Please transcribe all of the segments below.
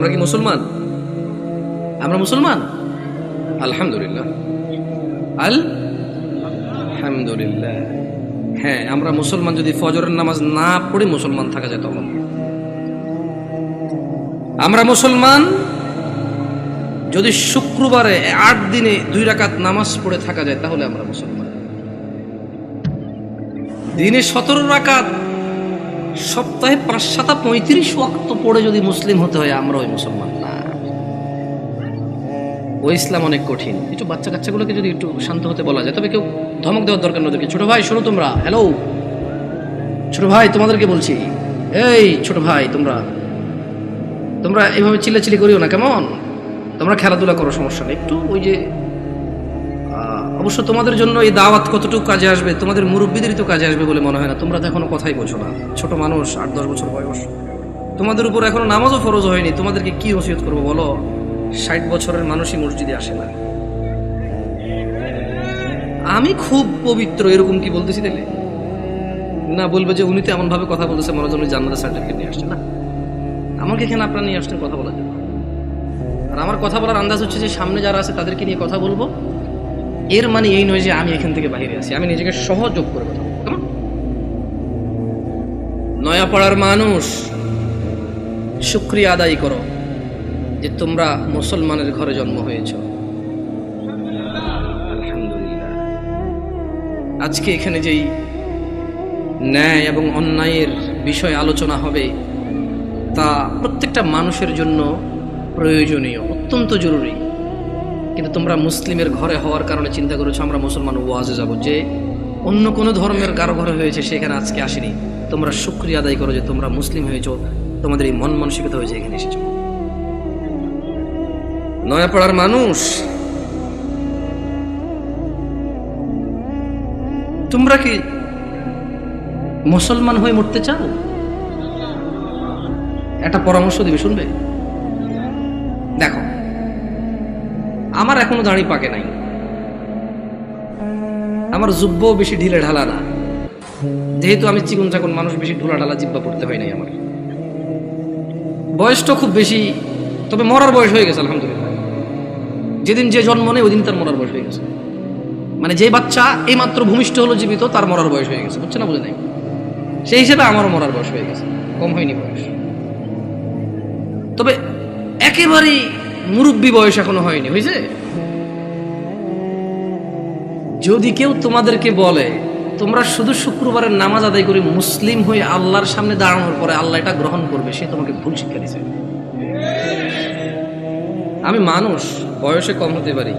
আমরা কি মুসলমান? আমরা মুসলমান আলহামদুলিল্লাহ, আলহামদুলিল্লাহ। হ্যাঁ, আমরা মুসলমান। যদি ফজরের নামাজ না পড়ে মুসলমান থাকা যায় তখন আমরা মুসলমান। যদি শুক্রবারে 8 দিনে 2 রাকাত নামাজ পড়ে থাকা যায় তাহলে আমরা মুসলমান। দিনে 17 রাকাত, সপ্তাহে 5-7-35 ওয়াক্ত পড়ে যদি মুসলিম হতে হয় আমরা ওই মুসলমান না। ওই ইসলাম অনেক কঠিন। একটু বাচ্চা কাচ্চাগুলোকে যদি একটু শান্ত হতে বলা যায়, তবে কেউ ধমক দেওয়ার দরকার নয়। ছোট ভাই শোনো, তোমরা হ্যালো, ছোট ভাই তোমাদেরকে বলছি, এই ছোট ভাই তোমরা এইভাবে চিল্লাচিল্লি করিও না, কেমন? তোমরা খেলাধুলা করো, সমস্যা নেই। একটু ওই যে অবশ্য তোমাদের জন্য এই দাওয়াত কতটুকু কাজে আসবে, তোমাদের মুরব্বীদেরই তো কাজে আসবে বলে মনে হয় না। তোমরা তো এখনো কথাই বোঝো না, ছোট মানুষ, 8-10 বছর বয়স। তোমাদের উপর এখনো নামাজও ফরজ হয়নি। তোমাদেরকে কি ওসিয়ত করবো বলো? 60 বছরের মানুষই মসজিদে আসে না। আমি খুব পবিত্র এরকম কি বলতেছি তাহলে? না, বলবে যে উনি তো এমন ভাবে কথা বলতেছে মনে হয় জান্নাতের সার্টিফিকেট নিয়ে আসছে। না, আমাকে এখানে আপনারা নিয়ে আসছেন কথা বলার জন্য। আর আমার কথা বলার আন্দাজ হচ্ছে যে সামনে যারা আছে তাদেরকে নিয়ে কথা বলবো। এর মানে এই নয় যে আমি এখান থেকে বাইরে আছি। আমি নিজেকে সহযোগ করে কথা বলবো। কেমন? নয়াপাড়ার মানুষ, শুকরিয়া আদায় করো যে তোমরা মুসলমানের ঘরে জন্ম হয়েছ। আলহামদুলিল্লাহ। আজকে এখানে যেই ন্যায় এবং অন্যায়ের বিষয় আলোচনা হবে তা প্রত্যেকটা মানুষের জন্য প্রয়োজনীয়, অত্যন্ত জরুরি। কিন্তু তোমরা মুসলিমের ঘরে হওয়ার কারণে চিন্তা করেছো আমরা মুসলমান ওয়াজে যাব, যে অন্য কোনো ধর্মের কারো ঘরে হয়েছে সেখানে আজকে আসেনি। তোমরা শুকরিয়া আদায় করো যে তোমরা মুসলিম হয়েছো, তোমাদের এই মন মানসিকতা হয়েছে এখানে এসেছো। নয়াপাড়ার মানুষ, তোমরা কি মুসলমান হয়ে মরতে চাও? একটা পরামর্শ দিবে, শুনবে? দেখো, আমার এখনো দাড়ি পাকে নাই, আমার জুব্বও বেশি ঢিলে ঢালা না। যেহেতু আমি চিকন চাকন মানুষ, বেশি ঢোলা ঢালা জিব্বা পড়তে হয় নাই। আমার বয়সটা খুব বেশি, তবে মরার বয়স হয়ে গেছে আলহামদুলিল্লাহ। যেদিন যে জন্ম নেই ওই দিন তার মরার বয়স হয়ে গেছে। মানে যে বাচ্চা এই মাত্র ভূমিষ্ঠ হলো জীবিত, তার মরার বয়স হয়ে গেছে। বুঝছে না? বুঝে নাই? সেই হিসেবে আমারও মরার বয়স হয়ে গেছে, কম হয়নি বয়স। তবে একেবারেই মুরব্বী বয়স এখনো হয়নি, হয়েছে। যদি কেউ তোমাদেরকে বলে তোমরা শুধু শুক্রবারের নামাজ আদায় করে মুসলিম হয়ে আল্লাহর সামনে দাঁড়ানোর পরে আল্লাহ এটা গ্রহণ করবে, সে তোমাকে ভুল শিক্ষা দিচ্ছে। আমি মানুষ, বয়সে কম হতে পারি,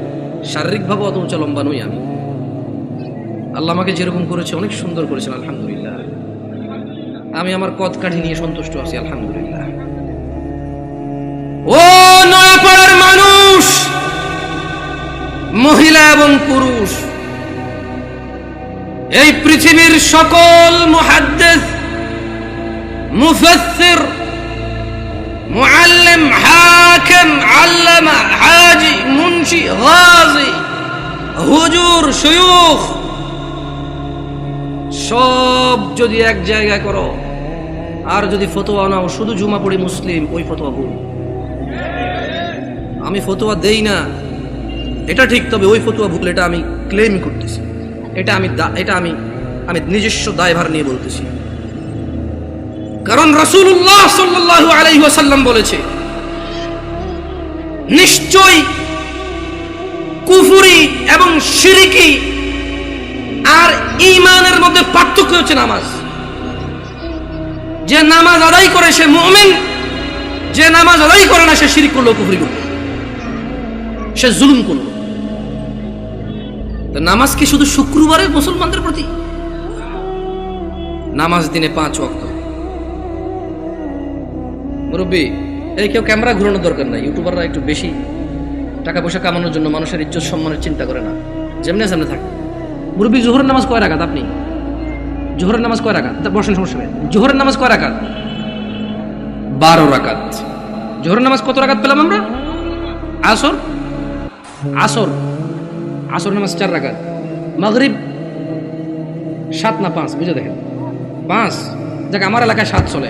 শারীরিকভাবে অত উঁচা লম্বা নই আমি। আল্লাহ আমাকে যেরকম করেছে অনেক সুন্দর করেছেন আলহামদুলিল্লাহ। আমি আমার কদ কাঠি নিয়ে সন্তুষ্ট আছি আলহামদুলিল্লাহ। ও নয়াপাড়ার মানুষ, মহিলা এবং পুরুষ, এই পৃথিবীর সকল মুহাদ্দিস, মুফাসসির, মুআল্লিম, হাকিম, আল্লামা, হাজি, মুন্সি, গাজী, হুজুর, শায়খ সব যদি এক জায়গায় করো আর যদি ফতোয়া নাও শুধু জুমা পড়ি মুসলিম, ওই ফতোয়া ভুল। আমি ফতোয়া দেই না এটা ঠিক, তবে ওই ফতোয়া ভুল, এটা আমি ক্লেম করতেছি। এটা আমি নিজস্ব দায়ভার নিয়ে বলতেছি। কারণ রাসূলুল্লাহ সাল্লাল্লাহু আলাইহি ওয়াসাল্লাম বলেছে, নিশ্চয় কুফরি এবং শিরকি আর ঈমানের মধ্যে পার্থক্য হচ্ছে নামাজ। যে নামাজ আদায় করে সে মুমিন, যে নামাজ আদায় করে না সে শিরক করলো, কুফরি করলো, সে জুলুম করলো। নামাজ কি শুধু শুক্রবারে মুসলমানদের প্রতি? নামাজ দিনে 5 ওয়াক্ত। মুরব্বী, এই কেউ ক্যামেরা ঘুরানোর দরকার নাই। ইউটিউবাররা একটু বেশি টাকা পয়সা কামানোর জন্য মানুষের ইজ্জত সম্মানের চিন্তা করে না, যেমনি সামনে থাকে। মুরব্বী, জোহরের নামাজ কয় রাকাত? আপনি জোহরের নামাজ কয় রাকাত? বসেন, সমস্যা নেই। জোহরের নামাজ কয় রাকাত? 12 রাকাত। জোহরের নামাজ কত রাকাত পেলাম আমরা? আসর নামাজ 4 রাকাত। মাগরিব 7 না 5? বুঝে দেখেন, 5। দেখ, আমার এলাকায় 7 চলে।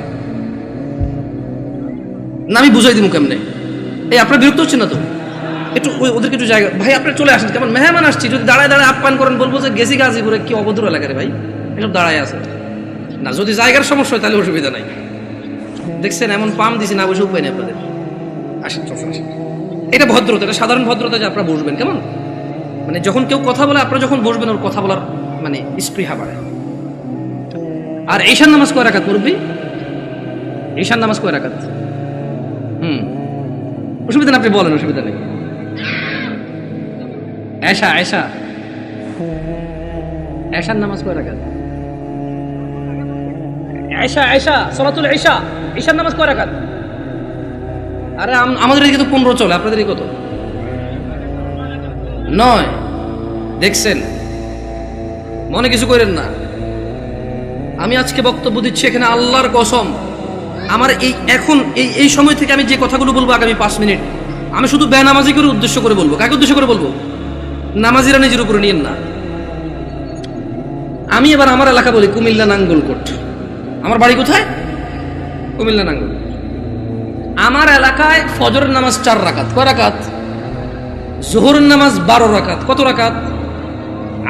না আমি বুঝাই দিব কেমনে? এই আপনার বিরক্ত হচ্ছেন না তো? একটু ওদেরকে একটু জায়গা, ভাই আপনি চলে আসেন, কেমন মেহমান আসছি, যদি দাঁড়ায় দাঁড়ায় আপ্যায়ন করেন বলবো যে গেছি গাজীপুরে, কি অভদ্র এলাকা রে ভাই, এসব দাঁড়ায় আছে না। যদি জায়গার সমস্যা হয় তাহলে অসুবিধা নাই। দেখছেন এমন পাম দিছি না, বসে উপায় নেই আপনাদের। আসেন চলে আসেন, এটা ভদ্রতা, এটা সাধারণ ভদ্রতা যে আপনারা বসবেন। কেমন মানে যখন কেউ কথা বলে আপনারা যখন বসবেন ওর কথা বলার মানে স্পৃহা বাড়ে। আর ঈশান নামাজ কয় রাকাত মুরব্বি? ঈশান নামাজ কয় রাকাত? অসুবিধা না, আপনি বলেন, অসুবিধা নেই। এশা এশা এশার নামাজ কয় রাকাত? এশা এশা সালাতুল ইশা, ঈশার নামাজ কয় রাকাত? আরে আমাদের এদিকে তো 15 চলে, আপনাদের এদিকে কত? 9। দেখছেন, মনে কিছু করেন না। আমি আজকে বক্তব্য দিচ্ছি এখানে আল্লাহর কসম, আমার এই সময় থেকে আমি যে কথাগুলো বলবো আগামী 5 মিনিট, আমি শুধু বেনামাজি করে উদ্দেশ্য করে বলবো। কাকে উদ্দেশ্য করে বলবো? নামাজিরা নিজের উপরে নিয়েন না। আমি এবার আমার এলাকা বলি, কুমিল্লা নাঙ্গলকোট। আমার বাড়ি কোথায়? কুমিল্লা নাঙ্গলকোট। আমার এলাকায় ফজরের নামাজ 4 রাকাত। কয় রাকাত? জোহরের নামাজ 12 রাকাত। কত রাকাত?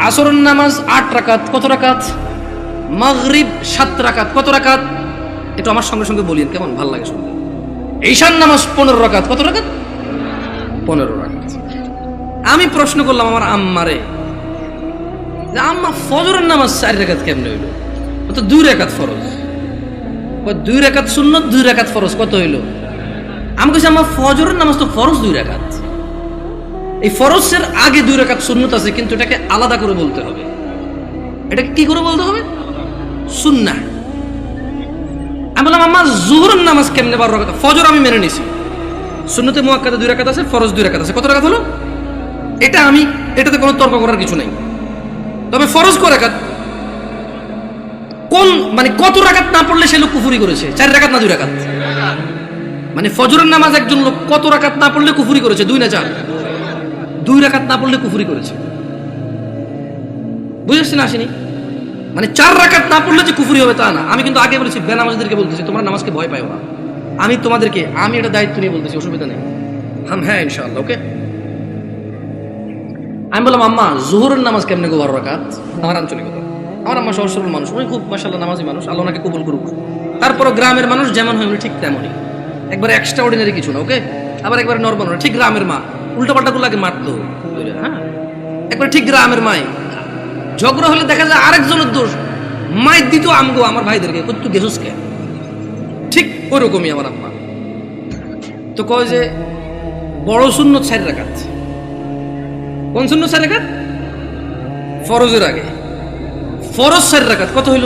আসরের নামাজ 8 রাকাত। কত রাকাত? মাগরিব 7 রাকাত। কত রাকাত? এটা আমার সঙ্গে সঙ্গে বলিয়েন, কেমন ভাল লাগে শুনতে। ঈশান নামাজ 15 রাকাত। কত রাকাত? 15 রাকাত। আমি প্রশ্ন করলাম আমার আম্মারে, যে আম্মা ফজরের নামাজ 4 রাকাত কেমনে হইল? তো 2 রাকাত ফরজ। 2 রাকাত সুন্নত, 2 রাকাত ফরজ। কত হইল? আমি কইছি আম্মা ফজরের নামাজ তো ফরজ 2 রাকাত, এই ফরজের আগে 2 রাকাত সুন্নত আছে, কিন্তু এটাকে আলাদা করে বলতে হবে। এটাকে কি করে বলতে হবে? সুন্নাহ। আমি বললাম আম্মা জোহরের নামাজ কেমনে 12 রাকাত? ফজর আমি মেনে নিছি, সুন্নতে মুআক্কাদা 2 রাকাত আছে, ফরজ 2 রাকাত আছে। কত রাকাত হলো? এটাতে কোনো তর্ক করার কিছু নাই। তবে ফরজ কয় রাকাত? কোন মানে কত রাকাত না পড়লে সে লোক কুফরি করেছে? 4 রাকাত না 2 রাকাত? মানে ফজরের নামাজ একজন লোক কত রাকাত না পড়লে কুফরি করেছে? 2 না 4? 2 রাকাত না পড়লে কুফরি করেছে। বুঝেছেন? আসেনি মানে 4 রাকাত না পড়লে যে কুফরি হবে তা না। আমি কিন্তু আগে বলেছি, বেনামাজিদেরকে বলতেছি তোমরা নামাজকে ভয় পাও না। আমি এটা দায়িত্ব নিয়ে বলতেছি, অসুবিধা নেই। হ্যাঁ ইনশাআল্লাহ, ওকে। আমি বললাম আম্মা জোহরের নামাজ কেমনে গো 12 রাকাত? আমার আঞ্চলিকতা, আমার আম্মা সহজ সরল মানুষ, উনি খুব মাশাআল্লাহ নামাজি মানুষ, আল্লাহ ওনাকে কবুল করুক। তারপরও গ্রামের মানুষ যেমন হয় উনি ঠিক তেমনই, একবারে এক্সট্রা অর্ডিনারি কিছু না, ওকে। আবার একবারে নরমাল না, ঠিক গ্রামের মা। উল্টা পাল্টা গুলো আগে মারতো, হ্যাঁ একবারে ঠিক গ্রামের মাই। ঝগড়া হলে দেখা যায় আরেকজনের দোষ, মাইর দিত আমগো আমার ভাইদেরকে, কত গেছস কে, ঠিক ওরকমই আমার আম্মা। তো কয় যে বড় সুন্নত 4 রাকাত। কোন সুন্নত 4 রাকাত? ফরজের আগে ফরজ 4 রাকাত। কত হইল?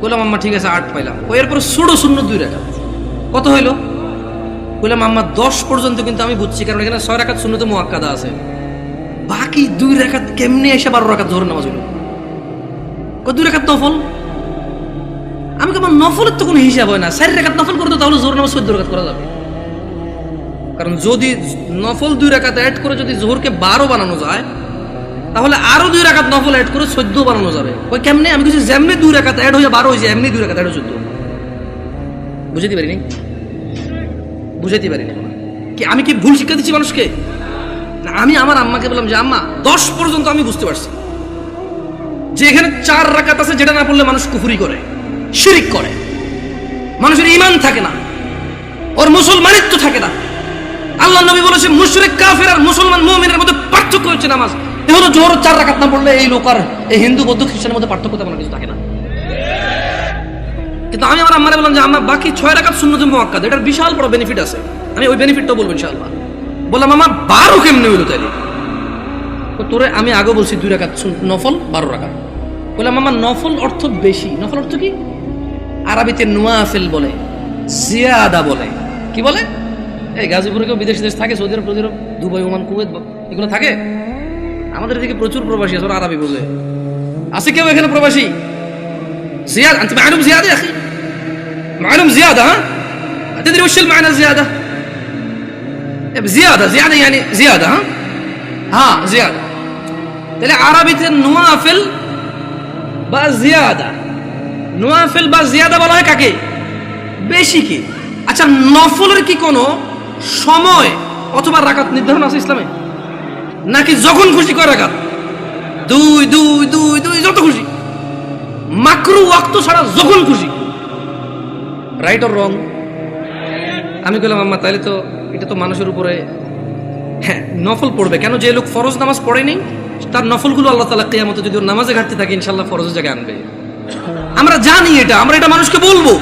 বললাম আম্মা ঠিক আছে 8 পাইলাম। এরপর ছোট সুন্নত 2 রাকাত। কত হইল? বললাম আম্মা 10 পর্যন্ত কিন্তু আমি বুঝছি, কারণ এখানে 6 রাকাত সুন্নতে মুআক্কাদা আছে, বাকি 2 রাকাত কেমনে এসে 12 রাকাত জোহরের নামাজ হইল? 2 রাকাত নফল। আমি কেমন নফলের তো কোনো হিসাব হয় না, 4 রাকাত নফল করতে তাহলে জোহর নামাজ 14 রাকাত করা যাবে। কারণ যদি নফল 2 রাকাত অ্যাড করে যদি জোহরকে 12 বানানো যায়, তাহলে আরো 2 রাকাত নফল অ্যাড করে 14 বানানো যাবে। ওই কেমনে? আমি কিছু যেমনি 2 রাকাত অ্যাড হয়ে 12 হয়েছে, এমনি 2 রাকাত অ্যাড হয়ে 14। বুঝাইতে পারিনি কি? আমি কি ভুল শিক্ষা দিচ্ছি মানুষকে? আমি আমার আম্মাকে বললাম যে আম্মা 10 পর্যন্ত আমি বুঝতে পারছি যে এখানে 4 রাকাত আছে, যেটা না পড়লে মানুষ কুফরি করে, শিরিক করে, মানুষের ঈমান থাকে না, ওর মুসলমানিত্ব থাকে না। আল্লাহ নবী বলেছে মুশরিক কাফের আর মুসলমান মুমিনের মধ্যে পার্থক্য হচ্ছে নামাজ। এ হলো জোহর 4 রাকাত না পড়লে এই লোক আর এই হিন্দু বৌদ্ধ খ্রিস্টানের মধ্যে পার্থক্য তেমন কিছু থাকে না। কিন্তু আমি আমার আম্মারে বললাম যে আম্মা বাকি 6 রাকাত সুন্নতে মুআক্কাদা, এটার বিশাল বড় বেনিফিট আছে, আমি ওই বেনিফিটটাও বলবো ইনশাআল্লাহ। বললাম আম্মা 12 কেমনে হইলো তাইলে? তোরে আমি আগে বলছি 2 রাকাত নফল 12 রাকাত। বললাম আম্মা নফল অর্থ বেশি। নফল অর্থ কি? আরবিতে নওয়াফিল বলে, জিয়াদা বলে। কি বলে? এই গাজীপুরে কেউ বিদেশি দেশ থাকে, সৌদি আরব, দুবাই, ওমান, কুয়েত, এগুলো থাকে। আমাদের এদিকে প্রচুর প্রবাসী আছে, আরবি বোঝে। আছে কেউ এখানে প্রবাসী? زيادة أنت معلوم زيادة يا أخي، معلوم زيادة، ها تدري وش المعنى الزيادة؟ زيادة يعني زيادة، ها زيادة. তাহলে আরবিতে নওয়াফিল বা জিয়াদা, নওয়াফিল বা জিয়াদা বলা হয় কাকে? বেশি কি। আচ্ছা, নফলের কি কোনো সময় অথবা রাকাত নির্ধারণ আছে ইসলামে, নাকি যখন খুশি কয় রাকাত? দুই দুই দুই দুই যত খুশি, মাকরু ওয়াক্ত ছাড়া যখন খুশি। Right or wrong? আমি বললাম আম্মা তাহলে তো এটা তো মানুষের উপরে, হ্যাঁ নফল পড়বে কেন? যে লোক ফরজ নামাজ পড়েনি তার নফলগুলো আল্লাহ তাআলা কিয়ামতে যদি ওর নামাজে ঘাটতি থাকে ইনশাআল্লাহ ফরজের জায়গায় আনবে। আমরা জানি এটা, আমরা এটা মানুষকে বলবো,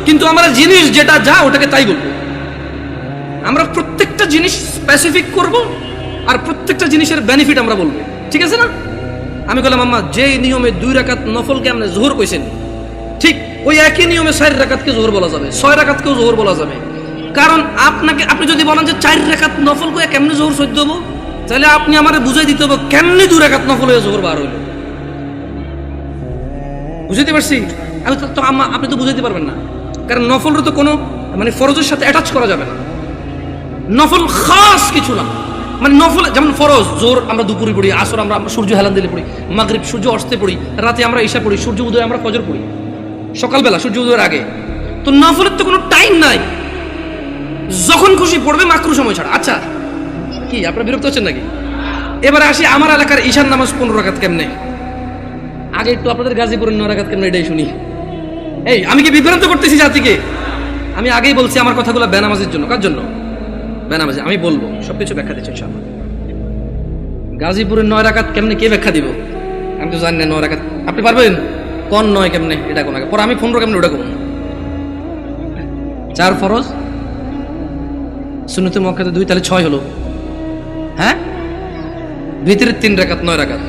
কিন্তু আমরা জিনিস যেটা যা ওটাকে তাই বলবো। আমরা প্রত্যেকটা জিনিস স্পেসিফিক করব আর প্রত্যেকটা জিনিসের বেনিফিট আমরা বলবো, ঠিক আছে না? আমি বললাম আম্মা যে নিয়মে 2 রাকাত নফলকে আপনি যোহর কইছেন, ঠিক ওই একই নিয়মে 4 রাকাতকে যোহর বলা যাবে, 6 রাকাতকেও যোহর বলা যাবে। কারণ আপনি যদি বলেন যে 4 রাকাত নফল কইয়া কেমনে যোহর সহ্য হবো, তাহলে আপনি আমারে বুঝাই দিতে হবে কেমনে 2 রাকাত নফল হয়ে যোহর বার হইল। বুঝাইতে পারছি? আমি তো আম্মা আপনি তো বুঝাইতে পারবেন না, কারণ নফলের তো কোনো মানে ফরজের সাথে অ্যাটাচ করা যাবে না। নফল খাস কিছু না, মানে নফল যেমন ফরজ জোর আমরা দুপুরে পড়ি, আসর আমরা সূর্য হেলান দিলে পড়ি, মাগরিব সূর্য অস্তে পড়ি, রাতে আমরা ঈশা পড়ি, সূর্য উদয় আমরা ফজর পড়ি, সকালবেলা সূর্য উদয়ের আগে। তো নফলের তো কোনো টাইম নাই, যখন খুশি পড়বে মাকরু সময় ছাড়া। আচ্ছা কি আপনারা বিরক্ত হচ্ছেন নাকি? এবারে আসি আমার এলাকার ঈশার নামাজ 15 রাকাত কেমনে। আগে একটু আপনাদের গাজীপুরের 9 রাকাত কেমনে এটাই শুনি। এই আমি কি বিভ্রান্ত করতেছি জাতিকে? আমি আগেই বলছি আমার কথাগুলো বেনামাজের জন্য। কার জন্য? বেনামাজি। আমি বলবো সবকিছু ব্যাখ্যা দিচ্ছি ইনশাআল্লাহ। গাজীপুরের 9 রাকাত কেমনে কে ব্যাখ্যা দিব? আমি তো জানি না 9 রাকাত। আপনি পারবেন কোন 9 কেমনে এটা কোন আগে? পরে আমি 15 কেমনে ওটা কোন? 4 ফরজ, সুন্নতে মুআক্কাদা 2, তাহলে 6 হলো। হ্যাঁ, ভিতরে 3 রাকাত, 9 রাকাত।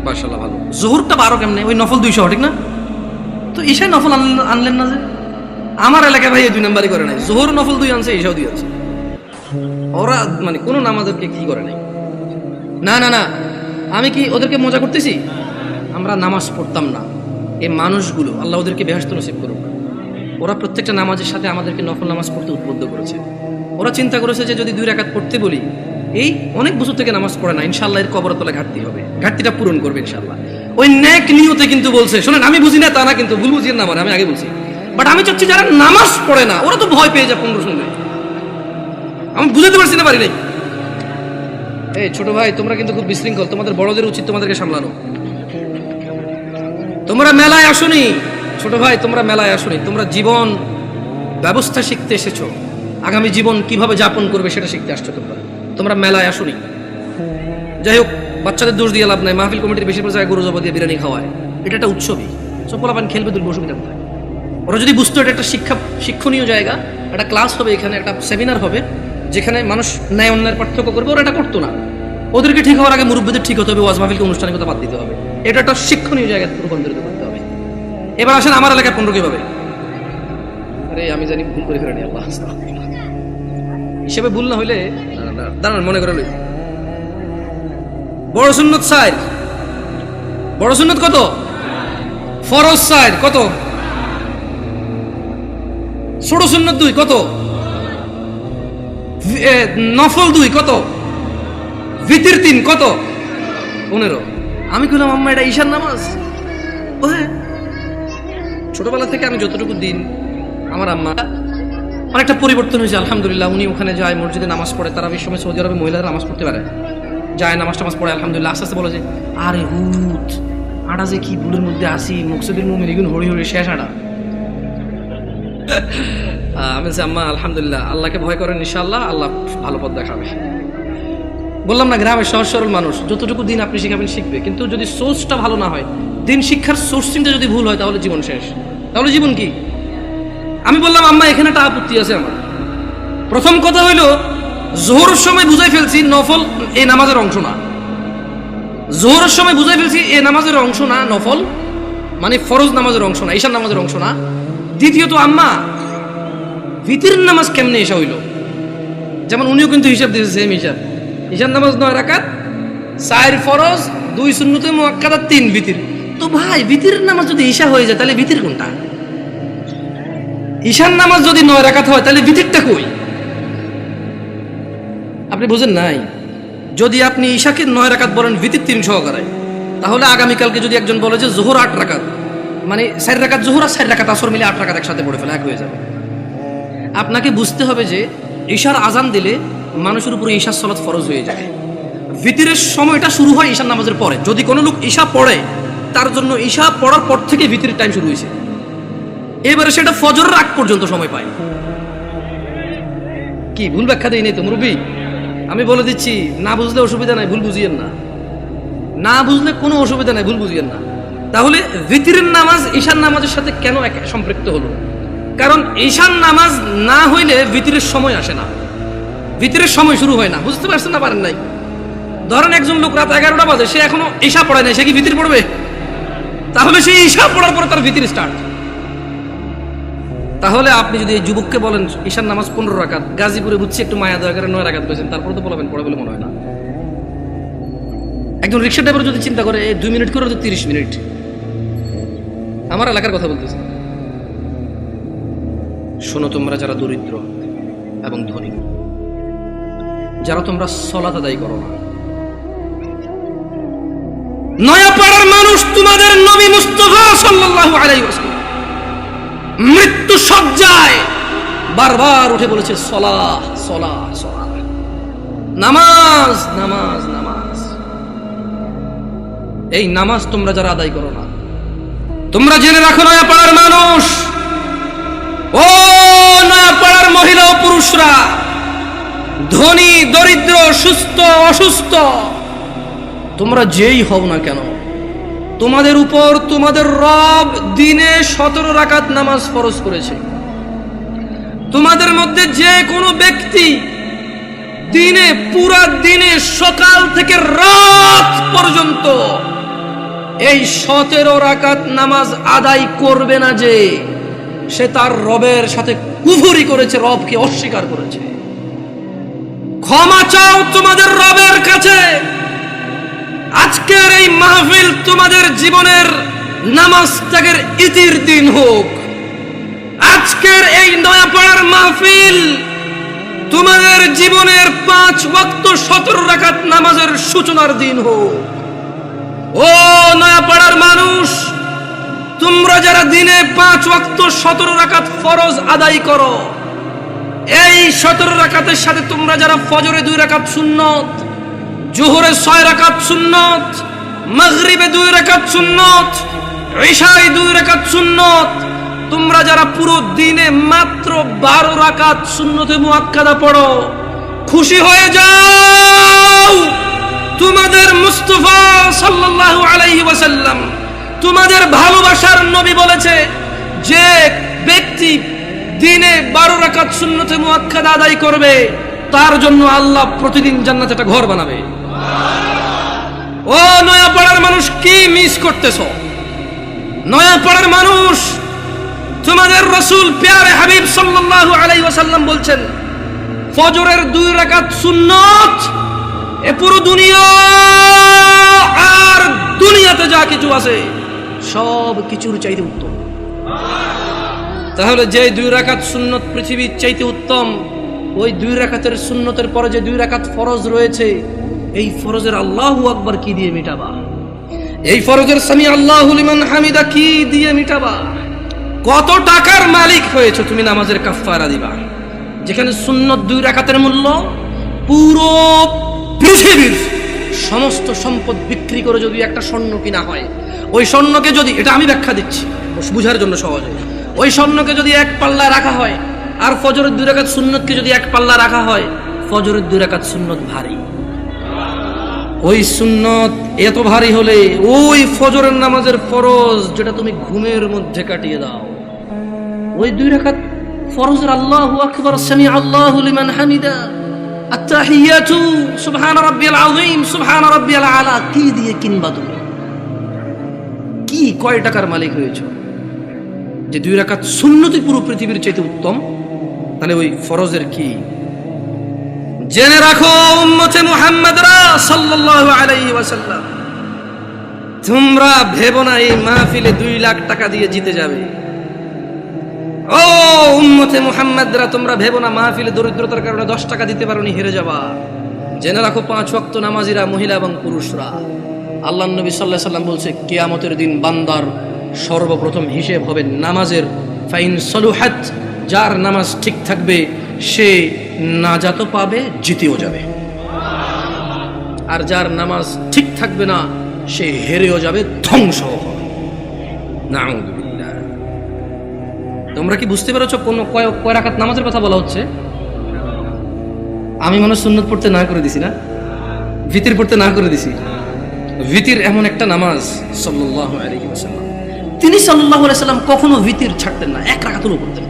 মাশাআল্লাহ ভালো। যোহরটা 12 কেমনে? ওই নফল 200, ঠিক না? তো ঈশায় নফল আনলেন না যে? আমার এলাকায় ভাই এই 2 নাম্বারই করে নাই। যোহর নফল 2 আনছে, ঈশাও 2 আনছে। ওরা মানে কোন নামাজকে কি করে নাই। না না না, আমি কি ওদেরকে মজা করতেছি? আমরা নামাজ পড়তাম না, এই মানুষগুলো আল্লাহ ওদেরকে বেহেশত নসিব করুক, ওরা প্রত্যেকটা নামাজের সাথে আমাদেরকে নফল নামাজ পড়তে উদ্বুদ্ধ করেছে। ওরা চিন্তা করেছে যে যদি 2 রাকাত পড়তে বলি, এই অনেক বছর থেকে নামাজ পড়ে না, ইনশাআল্লাহ এর কবরের তলায় ঘাটতি হবে, ঘাটতিটা পূরণ করবে ইনশাআল্লাহ। ওই নেক নিয়তে কিন্তু বলছে। শোনেন, আমি বুঝি না তা না, কিন্তু ভুল বুঝিয়ে না আমার, আমি আগে বলছি। বাট আমি চাচ্ছি যারা নামাজ পড়ে না ওরা তো ভয় পেয়ে যায় 15 শুনলে। আমি বুঝাতে পারছি না, পারি নাই। এই ছোট ভাই তোমরা কিন্তু খুব বিশৃঙ্খল, তোমাদের বড়দের উচিত তোমাদেরকে সামলানো। তোমরা মেলায় আসোনি ছোট ভাই, তোমরা মেলায় আসোনি, তোমরা জীবন ব্যবস্থা শিখতে এসেছো, আগামী জীবন কিভাবে যাপন করবে সেটা শিখতে আসছো। তোমরা মেলায় আসোনি। যাই হোক, বাচ্চাদের দোষ দিয়ে লাভ নাই। মাহফিল কমিটির বেশিরভাগ জায়গায় গরু জবা দিয়ে বিরিয়ানি খাওয়ায়, এটা একটা উৎসবই। সব পোলাপান খেলবে, দুর্ব অসুবিধা কোথায়? ওরা যদি বুঝতো এটা একটা শিক্ষণীয় জায়গা, একটা ক্লাস হবে এখানে, একটা সেমিনার হবে যেখানে মানুষ ন্যায় অন্যায়ের পার্থক্য করবে, ওরা এটা করতো না। ওদেরকে ঠিক হওয়ার আগে মুরব্বীদের ঠিক হতে হবে, ওয়াজ মাহফিলকে আনুষ্ঠানিকতা বাদ দিতে হবে। এটা একটা শিক্ষণীয় জায়গায় রূপান্তরিত করতে হবে। এবার আসেন আমার এলাকায় 15 কিভাবে? আরে আমি জানি ভুল করে ফেলেনি, আল্লাহ হিসেবে ভুল না হইলে দাঁড়ান মনে করে লই। বড় সুন্নত 4, বড় সুন্নত কত? ফরজ 4 কত? ছোট সুন্নত 2 কত? নফল 2 কত? ভিতর 3 কত? 15। আমি কইলাম আম্মা এটা ঈশার নামাজ? ও হ্যাঁ, ছোটবেলা থেকে আমি যতটুকু দিন, আমার আম্মা অনেকটা পরিবর্তন হয়েছে আলহামদুলিল্লাহ। উনি ওখানে যায়, মসজিদে নামাজ পড়ে। তারাবির সময় সৌদি আরবে মহিলারা নামাজ পড়তে পারে, যায় নামাজ টামাজ পড়ে আলহামদুলিল্লাহ। আস্তে আস্তে বলে যে আরে হুত আটা যে কি ভুলের মধ্যে আসি, মুকসুদের মুমিন এগুন হরি হরি শেষ আটা। আমি বলছি আম্মা আলহামদুলিল্লাহ, আল্লাহকে ভয় করেন, ইনশাআল্লাহ আল্লাহ ভালো পথ দেখাবে। বললাম না, গ্রামের সহজ সরল মানুষ, যতটুকু দিন আপনি শিখাবেন শিখবে, কিন্তু যদি সোর্সটা ভালো না হয়, দিন শিক্ষার সোর্সিংটা যদি ভুল হয়, তাহলে জীবন শেষ। তাহলে জীবন কি? আমি বললাম আম্মা এখানে একটা আপত্তি আছে আমার। প্রথম কথা হইল, জোহরের সময় বুঝাই ফেলছি নফল এই নামাজের অংশ না। জোহরের সময় বুঝাই ফেলছি এই নামাজের অংশ না, নফল মানে ফরজ নামাজের অংশ না, ঈশার নামাজের অংশ না। দ্বিতীয়ত আম্মা ভিতরের নামাজ কেমনে এসা হইল? যেমন উনিও কিন্তু হিসাব দিয়েছে সেম হিসাব। ঈশার নামাজ 9 রাকাত, 4 ফরজ, 2 সুন্নতে মুআক্কাদা, 3 ভিতর। তো ভাই ভিতরের নামাজ যদি ঈশা হয়ে যায় তাহলে ভিতর কোনটা? ঈশার নামাজ যদি 9 রাকাত হয় তাহলে ভিতরটা কই? আপনি বুঝেন নাই? যদি আপনি ঈশাকে 9 রাকাত বলেন ভিতর 3 সহকারে, তাহলে আগামীকালকে যদি একজন বলে যে জোহর 8 রাকাত, মানে 4 রাকাত জোহর আর 4 রাকাত আসর মিলে 8 রাকাত একসাথে পড়ে ফেলে, এক হয়ে যাবে। আপনাকে বুঝতে হবে যে ঈশার আজান দিলে মানুষের উপরে ঈশার সালাত ফরজ হয়ে যায়। ভিতরের সময়টা শুরু হয় ঈশার নামাজের পরে। যদি কোনো লোক ঈশা পড়ে, তার জন্য ঈশা পড়ার পর থেকে ভিতরের টাইম শুরু হয়েছে, এবারে সেটা ফজরের আগ পর্যন্ত সময় পায়। কি ভুল ব্যাখ্যা দেই নেই তো মুরব্বী? আমি বলে দিচ্ছি, না বুঝলে অসুবিধা নাই, ভুল বুঝিয়েন না। না বুঝলে কোনো অসুবিধা নাই, ভুল বুঝিয়েন না। তাহলে ভিতরের নামাজ ঈশার নামাজের সাথে কেন সম্পৃক্ত হলো? কারণ ঈশার নামাজ না হইলে ভিতরের সময় আসে না, ভিতরের সময় শুরু হয় না। বুঝতে পারছেন না? পারেন নাই? ধরেন একজন লোক রাত 11টা বাজে, সে এখনো ঈশা পড়ায় নাই, সে কি ভিতর পড়বে? তাহলে সে ঈশা পড়ার পরে তার ভিতর স্টার্ট। তাহলে আপনি যদি এই যুবককে বলেন ঈশার নামাজ 15 রাকাত, গাজীপুরে বুঝছি একটু মায়া দয়া করে 9 রাকাত পেয়েছেন, তারপরে তো বলবেন পড়ে বলে মনে হয় না। একজন রিক্সা ড্রাইভার যদি চিন্তা করে 2 মিনিট করে তো 30 মিনিট। আমার এলাকার কথা বলতেছি। শোনো তোমরা যারা দরিদ্র এবং ধনী, যারা তোমরা সালাত আদায় করো না, নয়াপাড়ার মানুষ তোমাদের নবী মুস্তাফা সাল্লাল্লাহু আলাইহি ওয়াসাল্লাম মৃত্যু সজ্জায় বারবার উঠে বলেছে সালাহ সালাহ সালাহ, নামাজ নামাজ নামাজ। এই নামাজ তোমরা যারা আদায় করো না, তোমরা জেনে রাখো নয়াপাড়ার মানুষ, ও নয়াপাড়ার মহিলা ও পুরুষরা, ধনী দরিদ্র, সুস্থ অসুস্থ, তোমরা যেই হও না কেন, তোমাদের উপর তোমাদের রব দিনে 17 রাকাত নামাজ ফরজ করেছে। তোমাদের মধ্যে যে কোনো ব্যক্তি দিনে, পুরা দিনে সকাল থেকে রাত পর্যন্ত এই 17 রাকাত নামাজ আদায় করবে না, যে সে তার রবের সাথে কুফরি করেছে, রবকে অস্বীকার করেছে। ক্ষমা চাও তোমাদের রবের কাছে। আজকের এই মাহফিল তোমাদের জীবনের নামাজ ত্যাগের ইতির দিন হোক। আজকের এই নয়াপাড়ার মাহফিল তোমাদের জীবনের 5 ওয়াক্ত 17 রাকাত নামাজের সূচনার দিন হোক। ও নয়াপাড়ার মানুষ, তোমরা যারা দিনে 5 ওয়াক্ত 17 রাকাত ফরজ আদায় করো, এই 17 রাকাতের সাথে তোমরা যারা ফজরে 2 রাকাত সুন্নত, জোহরে 6 রাকাত সুন্নত, মাগরিবে 2 রাকাত সুন্নত, ইশায় 2 রাকাত সুন্নত, তোমরা যারা পুরো দিনে মাত্র 12 রাকাত সুন্নতে মুআক্কাদা পড়ো, খুশি হয়ে যাও। তোমাদের মুস্তাফা সাল্লাল্লাহু আলাইহি ওয়াসাল্লাম, তোমাদের ভালোবাসার নবী বলেছে, যে ব্যক্তি দিনে 12 রাকাত সুন্নতে মুআক্কাদা আদায় করবে, তার জন্য আল্লাহ প্রতিদিন জান্নাতে একটা ঘর বানাবে। ও নয়াপাড়ার মানুষ, কি মিস করতেছো? নয়াপাড়ার মানুষ, তোমাদের রাসূল প্যারে হাবিব সাল্লাল্লাহু আলাইহি ওয়াসাল্লাম বলছেন, ফজরের 2 রাকাত সুন্নত এ পুরো দুনিয়া আর দুনিয়াতে যা কিছু আছে সব কিছুর চাইতে উত্তম। তাহলে যে 2 রাকাত সুন্নত পৃথিবীর চাইতে উত্তম, ওই 2 রাকাতের সুন্নতের পরে যে 2 রাকাত ফরজ রয়েছে, এই ফরজের আল্লাহু আকবার কি দিয়ে মিটাবা? এই ফরজের সামি আল্লাহু লিমান হামিদা কি দিয়ে মিটাবা? কত টাকার মালিক হয়েছে তুমি নামাজের কাফারা দিবা, যেখানে সুন্নত 2 রাকাতের মূল্য পুরো পৃথিবীর সমস্ত সম্পদ বিক্রি করে যদি একটা স্বর্ণ কিনা হয়, ওই স্বর্ণকে যদি, এটা আমি ব্যাখ্যা দিচ্ছি বুঝার জন্য সহজে, ওই স্বর্ণকে যদি এক পাল্লায় রাখা হয় আর ফজরের 2 রাকাত সুন্নতকে যদি এক পাল্লা রাখা হয়, ফজরের 2 রাকাত সুন্নত ভারী। ওই সুন্নত এত ভারী হলে ওই ফজরের নামাজের ফরজ যেটা তুমি ঘুমের মধ্যে কাটিয়ে দাও, ওই 2 রাকাত ফরজের আল্লাহু আকবার, সামি আল্লাহু লিমান হামিদা, আত-তাহিয়াতু সুবহান রাব্বিয়াল আযীম, সুবহান রাব্বিয়াল আলা কি দিয়ে কিনবা? তুমি কি কয় টাকার মালিক হয়েছো যে 2 রাকাত সুন্নতই পুরো পৃথিবীর চাইতে উত্তম? তাহলে ওই ফরজের কি? জেনে রাখো উম্মতে মুহাম্মাদরা সাল্লাল্লাহু আলাইহি ওয়াসাল্লাম, তোমরা ভেবো না এই মাহফিলে 2 লাখ টাকা দিয়ে জিতে যাবে। ও উম্মতে মুহাম্মাদরা, তোমরা ভেবো না মাহফিলে দরিদ্রতার কারণে 10 টাকা দিতে পারোনি হেরে যাবা। জেনে রাখো 5 ওয়াক্ত নামাজিরা, মহিলা এবং পুরুষরা, আল্লাহর নবী সাল্লাল্লাহু আলাইহি ওয়াসাল্লাম বলছে, কিয়ামতের দিন বান্দার সর্বপ্রথম হিসেব হবে নামাজের। ফাইন সলুহাত যার নামাজ ঠিক থাকবে সে নাজাতও পাবে, জিতেও যাবে। আর যার নামাজ ঠিক থাকবে না সে হেরেও যাবে, ধ্বংস হবে। নাউযুবিল্লাহ। তোমরা কি বুঝতে পেরেছো কয় রাকাত নামাজের কথা বলা হচ্ছে? আমি মনে সুন্নত পড়তে না করে দিছি না, ভিতির পড়তে না করে দিছি। ভিতির এমন একটা নামাজ, সাল্লাল্লাহু আলাইহি ওয়াসাল্লাম, তিনি সাল্লাল্লাহু আলাইহি ওয়াসাল্লাম কখনো ভিতির ছাড়তেন না, এক রাকাতও পড়তেন।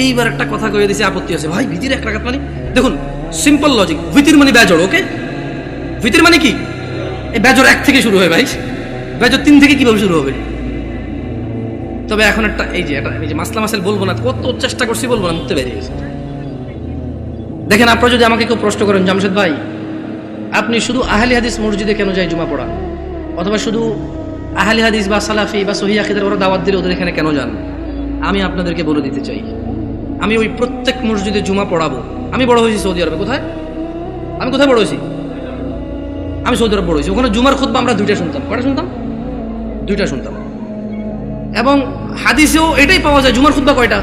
এইবার একটা কথা কয়ে দিয়েছে, আপত্তি আছে ভাই, ভিতির এক রাকাত মানে? দেখুন সিম্পল লজিক, ভিতির মানে বেজড়, ওকে? ভিতির মানে কি? এই বেজড় 1 থেকে শুরু হয় ভাই, বেজড় 3 থেকে কিভাবে শুরু হবে? তবে এখন একটা এই যে মাসলা মাসাইল বলবো না, কত চেষ্টা করছি বলবো না, মুখতে বেরিয়ে গেছে। দেখেন, আপনারা যদি আমাকে কেউ প্রশ্ন করেন, জামশেদ ভাই আপনি শুধু আহলি হাদিস মসজিদে কেন যায় জুমা পড়া, অথবা শুধু আহলি হাদিস বা সালাফি বা সহিহ আকীদার ওরা দাওয়াত দিলে ওদের এখানে কেন যান, আমি আপনাদেরকে বলে দিতে চাই, আমি ওই প্রত্যেক মসজিদে জুমা পড়াবো। আমি বড় হয়েছি সৌদি আরবে। কোথায়? আমি কোথায় বড় হয়েছি? আমি সৌদি আরব বড় হয়েছি। ওখানে জুমার খুতবা আমরা 2টা শুনতাম। কয়টা শুনতাম? 2টা শুনতাম। এবং হাদিসেও এটাই পাওয়া যায়, জুমার খুতবা কয়টা?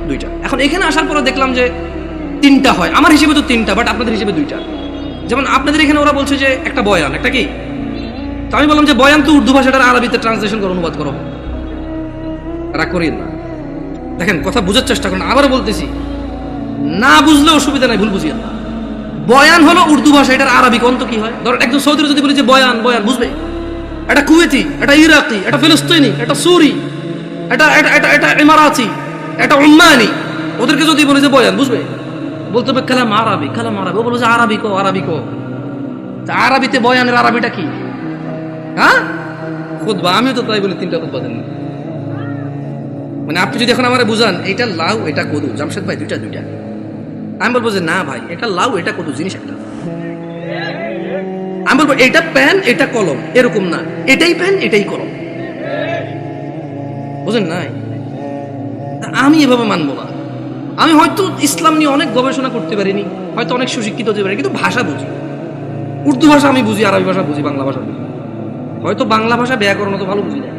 2টা। এখন এখানে আসার পরে দেখলাম যে 3টা হয়। আমার হিসেবে তো 3টা, বাট আপনাদের হিসেবে 2টা। যেমন আপনাদের এখানে ওরা বলছে যে একটা বয়ান, একটা কি? তো আমি বললাম যে বয়ান তো উর্দু ভাষাটার আরবিতে ট্রান্সলেশন করো, অনুবাদ করো। রাগ করিয়েন না, দেখেন কথা বোঝার চেষ্টা করুন। আবারও বলতেছি, না বুঝলে অসুবিধা নাই, ভুল বুঝিয়েন না। বয়ান হলো উর্দু ভাষা, এটার আরবিক অন্ত কি হয়? ধর একজন সৌদির যদি বলি যে বয়ান, বয়ান বুঝবে? এটা কুয়েতি, এটা ইরাকি, এটা ফিলিস্তিনি, এটা সুরি, এটা এটা এটা এটা ইমারাতি, এটা উম্মানি, ওদেরকে যদি বলি যে বয়ান, বুঝবে? বলতে হবে কালাম আরবি, কালাম আরবি। ও বলবো যে আরবি কো, আরবি কো। তা আরবিতে বয়ানের আরবিটা কি? হ্যাঁ, খুতবা। আমিও তো তাই বলি, 3টা খুতবা দেন। মানে আপনি যদি এখন আমারে বুঝান এটা লাউ এটা কদু, জামশেদ ভাই 2টা 2টা, আমি বলবো যে না ভাই, এটা লাউ এটা কদু, জিনিস একটা। আমি বলবো এটা পেন এটা কলম, এরকম না, এটাই পেন এটাই কলম। বুঝেন নাই? আমি এভাবে মানবো না। আমি হয়তো ইসলাম নিয়ে অনেক গবেষণা করতে পারিনি, হয়তো অনেক সুশিক্ষিত হতে পারি, কিন্তু ভাষা বুঝি। উর্দু ভাষা আমি বুঝি, আরবি ভাষা বুঝি, বাংলা ভাষা বুঝি। হয়তো বাংলা ভাষা ব্যাকরণ তো ভালো বুঝি না,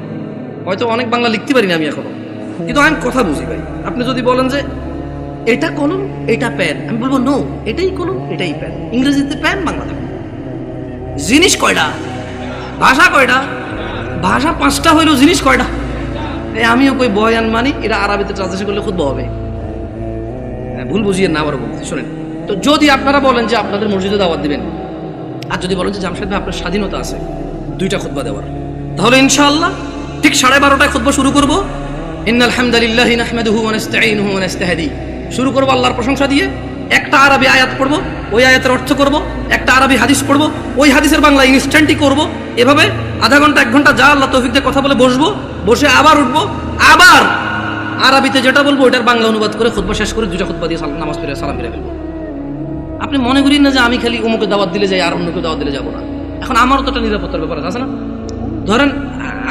হয়তো অনেক বাংলা লিখতে পারি না আমি এখনো, কিন্তু আমি কথা বুঝি ভাই। আপনি যদি বলেন যে এটা কলম এটা পেন, আমি বলবো নো, এটাই কলম এটাই পেন। ইংরেজিতে পেন, বাংলাতে পেন। জিনিস কয়টা? ভাষা কয়টা? ভাষা 5টা হইলেও জিনিস কয়টা? আমিও কই বয়ান মানি, এটা আরবিতে ট্রান্সলেশন করলে খুব হবে। ভুল বুঝিয়ে না, আবারও বলতে শোনেন। তো যদি আপনারা বলেন যে আপনাদের মসজিদে দাওয়াত দিবেন, আর যদি বলেন যে জামশেদ ভাই আপনার স্বাধীনতা আছে 2টা খুতবা দেওয়ার, তাহলে ইনশাআল্লাহ ঠিক 12:30টায় খুতবা শুরু করব। ইন্নাল হামদালিল্লাহি নাহমাদুহু ওয়া নাস্তাঈনুহু ওয়া নাস্তাহদি, শুরু করব আল্লাহর প্রশংসা দিয়ে। একটা আরবি আয়াত পড়ব, ওই আয়াতের অর্থ করব। একটা আরবি হাদিস পড়ব, ওই হাদিসের বাংলা ইনস্ট্যান্টই করব। এভাবে আধা ঘন্টা 1 ঘন্টা যা আল্লাহ তৌফিক দিয়ে কথা বলে বসবো, বসে আবার উঠবো, আবার আরবিতে যেটা বলবো ওটার বাংলা অনুবাদ করে খুতবা শেষ করে 2টা খুতবা দিয়ে নামাজ পড়ে সালাম ফিরে ফেলবো। আপনি মনে করেন না যে আমি খালি অমুকে দাওয়াত দিলে যাই আর অন্যকে দাওয়াত দিলে যাবো না। এখন আমারও তো একটা নিরাপত্তার ব্যাপার আছে না? ধরেন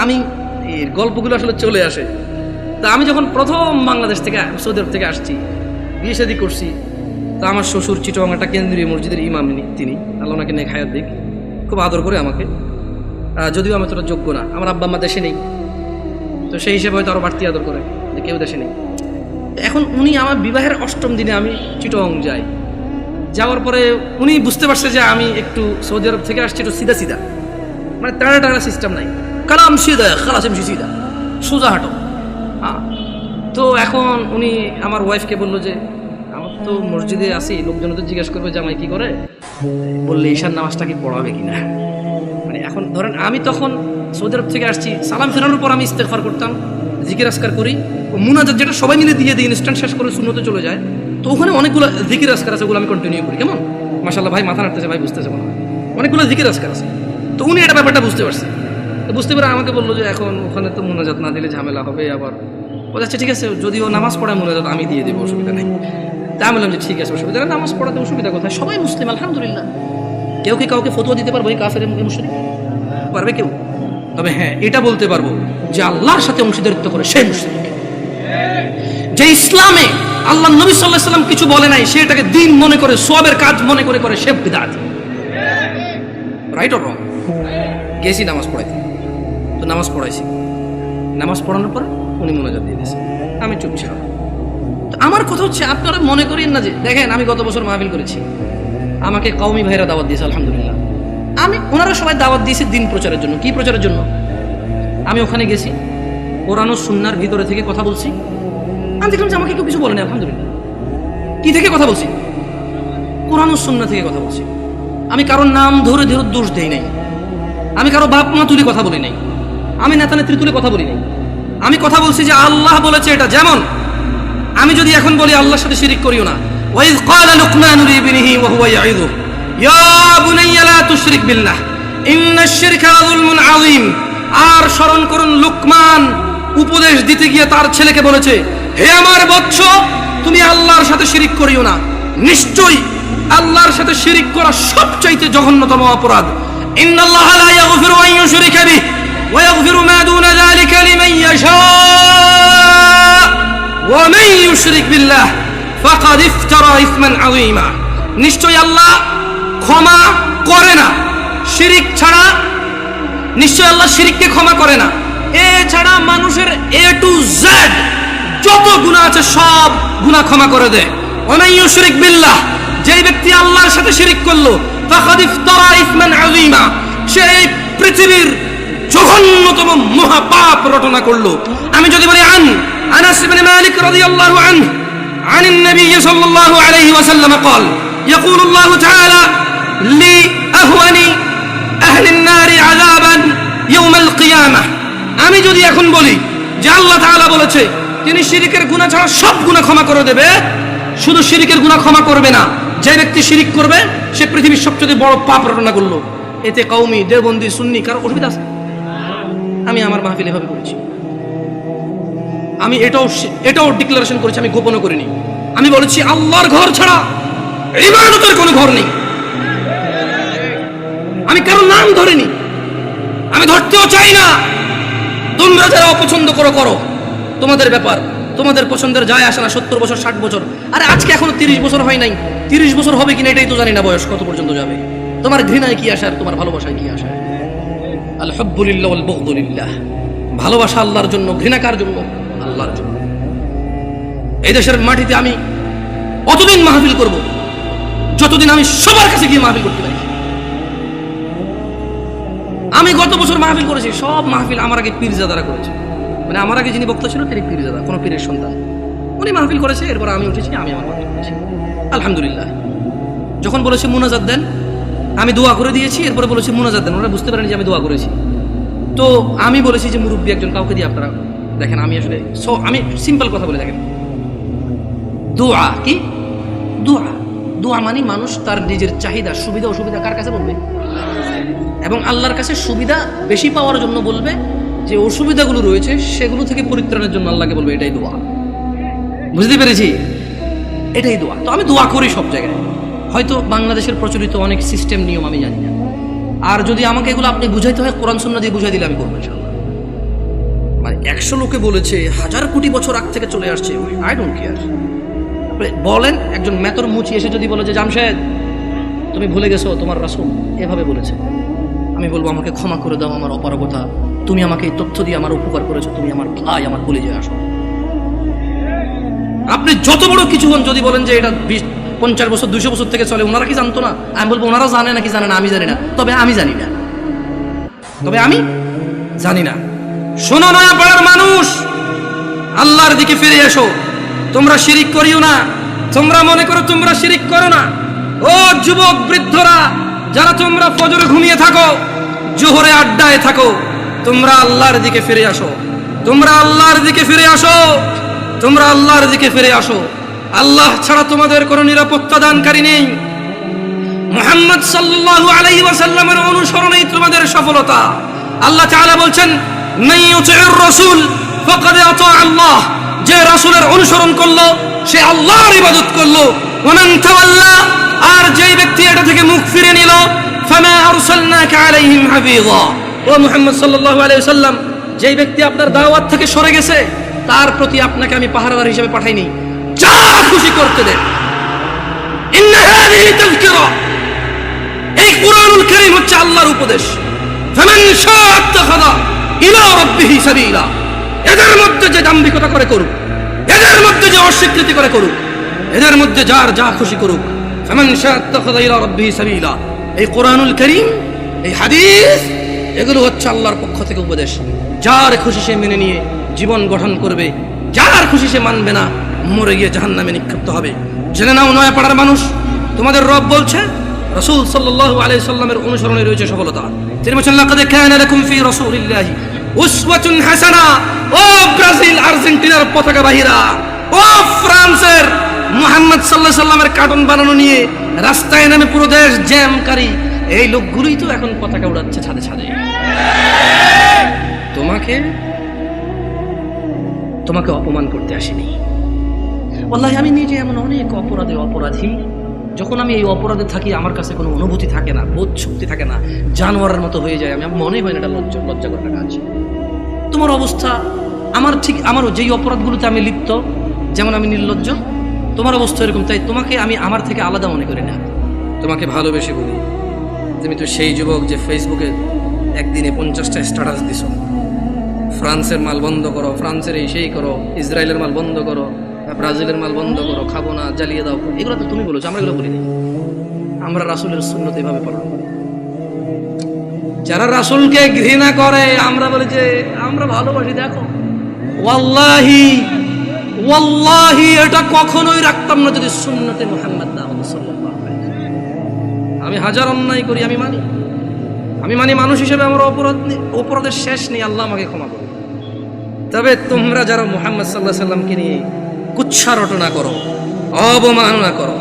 আমি এর গল্পগুলো আসলে চলে আসে। তা আমি যখন প্রথম বাংলাদেশ থেকে সৌদি আরব থেকে আসছি, বিয়ে শাদী করছি, তা আমার শ্বশুর চিটং একটা কেন্দ্রীয় মসজিদের ইমাম, তিনি আল্লাহ ওনাকে নেক হায়াত দিক, খুব আদর করে আমাকে। যদিও আমি তোরা যোগ্য না, আমার আব্বা আম্মা দেশে নেই, তো সেই হিসেবে হয়তো আরো বাড়তি আদর করে যে কেউ দেশে নেই। এখন উনি আমার বিবাহের 8ম দিনে আমি চিটং যাই, যাওয়ার পরে উনি বুঝতে পারছে যে আমি একটু সৌদি আরব থেকে আসছি একটু সিধা সিধা, মানে টানা টানা সিস্টেম নাই, কালাম সিধা খালাস এমসি সিধা, সোজা হাঁটো। হ্যাঁ, তো এখন উনি আমার ওয়াইফকে বললো যে আমার তো মসজিদে আসি, লোকজন তো জিজ্ঞাসা করবে জামাই কি করে, বললে ঈশার নামাজটা কি পড়াবে কিনা। মানে এখন ধরেন আমি তখন সৌদি আরব থেকে আসছি, সালাম ফেরানোর পর আমি ইস্তেগফার করতাম, জিকির আসকার করি, মুনাজাত যেটা সবাই মিলে দিয়ে দিই, ইনস্ট্যান্ট শেষ করে সুন্নতে চলে যায়। তো ওখানে অনেকগুলো জিকির আসকার আছে, ওগুলো আমি কন্টিনিউ করি। কেমন মাশাআল্লাহ ভাই, মাথা নাড়তেছে ভাই, বুঝতেছে মনে হয় অনেকগুলো জিকির আসকার আছে। তো উনি এটা ব্যাপারটা বুঝতে পারছে, বুঝতে পারে আমাকে বললো যে এখন ওখানে তো মুনাজাত না দিলে ঝামেলা হবে। আবার বলছে ঠিক আছে, যদিও নামাজ পড়ায় মুনাজাত আমি দিয়ে দেবো, অসুবিধা নেই। তা আমি বললাম যে ঠিক আছে, অসুবিধা নেই, নামাজ পড়াতে অসুবিধা কোথায়, সবাই মুসলিম আলহামদুলিল্লাহ। কেউ কি কাউকে ফতোয়া দিতে পারবো এই কাফের মুশরিক? পারবে কেউ? তবে হ্যাঁ এটা বলতে পারবো যে আল্লাহর সাথে অংশীদারিত্ব করে সেই মুশরিক। যে ইসলামে আল্লাহ নবী সাল্লাল্লাহু আলাইহি ওয়াসাল্লাম কিছু বলে নাই, সেটাকে দিন মনে করে, সওয়াবের কাজ মনে করে করে সে বিদআত। Right or wrong? গেছি নামাজ পড়াইতে, তো নামাজ পড়াইছি, নামাজ পড়ানোর পর উনি মুনাজাত দিয়ে দিয়েছে, আমি চুপ ছিলাম। তো আমার কথা হচ্ছে, আপনারা মনে করেন না যে, দেখেন আমি গত বছর মাহফিল করেছি, আমাকে কওমি ভাইরা দাওয়াত দিয়েছে, আলহামদুলিল্লাহ। ওনারা সবাই দাওয়াত দিয়েছে দিন প্রচারের জন্য। কি প্রচারের জন্য? আমি ওখানে গেছি, কোরআন ও সুন্নাহর ভিতরে থেকে কথা বলছি। আমি দেখলাম যে আমাকে কেউ কিছু বলেনি, আলহামদুলিল্লাহ। কি থেকে কথা বলছি? কোরআন ও সুন্নাহ থেকে কথা বলছি। আমি কারোর নাম ধরে ধরে দোষ দেই নাই, আমি কারো বাপ মা তুলে কথা বলি নাই, আমি নেতা নেত্রী তুলে কথা বলি নাই। আমি কথা বলছি যে আল্লাহ বলেছে এটা। যেমন আমি যদি এখন বলি আল্লাহর সাথে শিরিক করিও না, ওয়াইজ ক্বালা লুকমানু লিবনিহি ওয়া হুয়া ইয়াইযু ইয়া বুনাইয়া লা তুশরিক বিল্লাহ ইন্নাশ শিরকা লাযুলমুন আযীম। আর স্মরণ করুন, লুকমান উপদেশ দিতে গিয়ে তার ছেলেকে বলেছে, হে আমার বৎস, তুমি আল্লাহর সাথে শিরিক করিও না। নিশ্চয়ই আল্লাহর সাথে শিরিক করা সবচাইতে জঘন্যতম অপরাধ। ইন্নাল্লাহা লা ইয়াগফিরু আন ইউশরিকা বিহি ওয়া ইয়াগফিরু মা দুনা যালিকা লিমান ইয়াশা ওয়া মান ইউশরিক বিল্লাহ ফাকাদ ইফতারা ইসমান আযীমা। নিশ্চয়ই আল্লাহ ক্ষমা করে না শিরিক ছাড়া। নিশ্চয় আল্লাহ শিরিককে ক্ষমা করে না। এছাড়া মানুষের এ টু জেড যত গুনাহ আছে সব গুনাহ ক্ষমা করে দেয়। ওয়া মান ইউশরিক বিল্লাহ, যেই ব্যক্তি আল্লাহর সাথে শিরিক করলো, ফাকাদ ইফতারা ইসমান আযীমা, সে পৃথিবীর জঘন্যতম মহাপাপ রটনা করলো। আমি যদি বলি আনাস ইবনে মালিক রাদিয়াল্লাহু আনহু عن النبي صلى الله عليه وسلم قال يقول الله تعالى لأهون أهل النار عذابا يوم القيامة। আমি যদি এখন বলি যে আল্লাহ তাআলা বলেছে তিনি শিরকের গুনাহ ছাড়া সব গুনাহ ক্ষমা করে দেবে, শুধু শিরকের গুনাহ ক্ষমা করবে না, যে ব্যক্তি শিরিক করবে সে পৃথিবীর সবচেয়ে বড় পাপ রটনা করলো, এতে কওমি দেওবন্দি সুন্নি কারো অসুবিধা আছে? আমি আমার মাহফিল এভাবে করেছি। আমি এটাও ডিক্লারেশন করেছি, আমি গোপন করিনি। আমি বলেছি আল্লাহর ঘর ছাড়া ইবাদতের কোনো ঘর নেই। আমি কারো নাম ধরিনি, আমি ধরতেও চাই না। তোমরা যারা অপছন্দ করো, তোমাদের ব্যাপার, তোমাদের পছন্দের যায় আসে না। 70 বছর 60 বছর, আরে আজকে এখনো 30 বছর হয় নাই, 30 বছর হবে কিনা এটাই তো জানি না, বয়স কত পর্যন্ত যাবে। তোমার ঘৃণায় কি আসে আর তোমার ভালোবাসায় কি আসে? আল হুব্বু লিল্লাহ ওয়াল বুগদু লিল্লাহ। ভালোবাসা আল্লাহর জন্য, ঘৃণা কার জন্য? আল্লাহর জন্য। এই দেশের মাটিতে আমি অতদিন মাহফিল করব যতদিন আমি সবার কাছে গিয়ে মাহফিল করতে পারি। আমি গত বছর মাহফিল করেছি, সব মাহফিল আমার আগে পীরজাদারা করেছে। মানে আমার আগে যিনি বক্তা ছিল তিনি পীরজাদা, কোনো পীরের সন্তান, উনি মাহফিল করেছে। এরপর আমি উঠেছি, আমি আমার মাহফিল করেছি, আলহামদুলিল্লাহ। যখন বলেছে মুনাজাত দেন, আমি দোয়া করে দিয়েছি। এরপরে বলেছে মুনাজাত দেন, ওরা বুঝতে পারেনি যে আমি দোয়া করেছি। তো আমি বলেছি যে মুরব্বী একজন কাউকে দিয়ে আপনারা দেখেন। আমি আসলে আমি সিম্পল কথা বলে দেখেন, দোয়া কি? দোয়া মানে মানুষ তার নিজের চাহিদা, সুবিধা অসুবিধা কার কাছে বলবে? এবং আল্লাহর কাছে সুবিধা বেশি পাওয়ার জন্য বলবে, যে অসুবিধাগুলো রয়েছে সেগুলো থেকে পরিত্রাণের জন্য আল্লাহকে বলবে। এটাই দোয়া। বুঝতে পেরেছি? এটাই দোয়া। তো আমি দোয়া করি সব জায়গায়। হয়তো বাংলাদেশের প্রচলিত অনেক সিস্টেম নিয়ম আমি জানি না, আর যদি আমাকে এগুলো আপনি বুঝাইতে হয় কোরআন সুন্নাহ দিয়ে বুঝাই দিলে আমি করবো ইনশাআল্লাহ। মানে 100 লোকে বলেছে, 1000 কোটি বছর আগ থেকে চলে আসছে, আই ডোন্ট কেয়ার। বলেন একজন মেতর মুচি এসে যদি বলে যে জামশেদ তুমি ভুলে গেছো তোমার রাসূল এভাবে বলেছে, আমি বলবো আমাকে ক্ষমা করে দাও, আমার অপারগতা, তুমি আমাকে এই তথ্য দিয়ে আমার উপকার করেছো, তুমি আমার ভাই, আমার কলিজায় আসো। আপনি যত বড় কিছু হন, যদি বলেন যে এটা 50 বছর 200 বছর থেকে চলে, ওনারা কি জানতো না? আমি বলবো ওনারা জানে নাকি জানে না আমি জানি না, তবে আমি জানি না, শোনো না পাড়ার মানুষ, আল্লাহর দিকে ফিরে এসো। তোমরা শিরিক করিও না। তোমরা মনে করো তোমরা শিরিক করো না। ও যুবক বৃদ্ধরা, যারা তোমরা ফজরে ঘুমিয়ে থাকো, জোহরে আড্ডায় থাকো, তোমরা আল্লাহর দিকে ফিরে আসো। তোমরা আল্লাহর দিকে ফিরে আসো। তোমরা আল্লাহর দিকে ফিরে আসো। আল্লাহ ছাড়া তোমাদের কোনো নিরাপত্তা দানকারী নেই। মুহাম্মদ সাল্লাল্লাহু আলাইহি ওয়াসাল্লামের অনুসরণেই তোমাদের সফলতা। আল্লাহ তাআলা বলছেন, মান ইউতিউর রাসূল ফাকাদ আতা আল্লাহ। যে রাসূলের অনুসরণ করলো সে আল্লাহর ইবাদত করলো। ওয়া মান তাওয়াল্লা, আর যেই ব্যক্তি এটা থেকে মুখ ফিরে নিল, ফামা আরসালনাকা আলাইহিম হাফিযা। ও মুহাম্মদ সাল্লাল্লাহু আলাইহি ওয়াসাল্লাম, যেই ব্যক্তি আপনার দাওয়াত থেকে সরে গেছে তার প্রতি আপনাকে আমি পাহারাদার হিসেবে পাঠাইনি, যা খুশি করতে দেন। ইন্না হাযিহি তাযকিরা, এই কুরআনুল কারীম হচ্ছে আল্লাহর উপদেশ। ফামান শাআ আত্তাখাযা ইলা রাব্বিহি সাবিলা, এদের মধ্যে যে দাম্ভিকতা করে করুক, এদের মধ্যে যে অস্বীকৃতি করে করুক, এদের মধ্যে যার যা খুশি করুক, ফামান শাআ ইত্তাখাযা ইলা রাব্বিহি সাবিলা। এই কোরআনুল কারীম, এই হাদিস, এগুলো হচ্ছে আল্লাহর পক্ষ থেকে উপদেশ। যার খুশি সে মেনে নিয়ে জীবন গঠন করবে, যার খুশি সে মানবে না, মরে গিয়ে জাহান্নামে নিক্ষিপ্ত হবে। জেনে নাও নয়াপাড়ার মানুষ, তোমাদের রব বলছে রাসূল সাল্লাল্লাহু আলাইহি সাল্লামের অনুসরণে রয়েছে সফলতা। তিনি বলেছেন লাকাদ কানা লাকুম ফি রাসূলিল্লাহি উসওয়াতুন হাসানা। ও ব্রাজিল আর্জেন্টিনার পতাকা বাহিরা, ও ফ্রান্সের মুহাম্মদ সাল্লাল্লাহু আলাইহি সাল্লামের কার্টুন বানানো নিয়ে রাস্তায় নামে পুরো দেশ জ্যামকারী এই লোকগুলোই তো এখন পতাকা উড়াচ্ছে ছাদে ছাদে। তোমাকে অপমান করতে আসেনি। ওয়াল্লাহি আমি নিজে এমন অনেক অপরাধী, যখন আমি এই অপরাধে থাকি আমার কাছে কোনো অনুভূতি থাকে না, বোধ শক্তি থাকে না, জানোয়ারের মতো হয়ে যায়। আমি মনেই হয় না এটা লজ্জাকর একটা কাজ। তোমার অবস্থা আমারও যেই অপরাধগুলোতে আমি লিপ্ত, যেমন আমি নির্লজ্জ, তোমার অবস্থা এরকম। তাই তোমাকে আমি আমার থেকে আলাদা মনে করি না, তোমাকে ভালোবেসে বলি। তুমি তো সেই যুবক যে ফেসবুকে একদিনে 50টা স্ট্যাটাস দিছো, ফ্রান্সের মাল বন্ধ করো, ফ্রান্সের এই সেই করো, ইসরায়েলের মাল বন্ধ করো, ব্রাজিলের মাল বন্ধ করো, খাবো না, জ্বালিয়ে দাও। এগুলো তো তুমি বলেছো, আমরা এগুলো বলিনি। আমরা রাসূলের সুন্নত এভাবে পালন করি। যারা রাসূলকে ঘৃণা করে আমরা বলি যে আমরা ভালোবাসি। দেখো ওয়াল্লাহি এটা কখনোই রাখতাম না যদি সুন্নতে মুহাম্মদ না হতো সাল্লাল্লাহু আলাইহি ওয়াসাল্লাম। আমি হাজার অন্যায় করি, আমি মানি মানুষ হিসেবে আমার অপরাধের শেষ নেই, আল্লাহ আমাকে ক্ষমা করবে। তবে তোমরা যারা মুহাম্মদ সাল্লাল্লাহু আলাইহি সাল্লামকে নিয়ে কুচ্ছা রটনা করো, অবমাননা করো,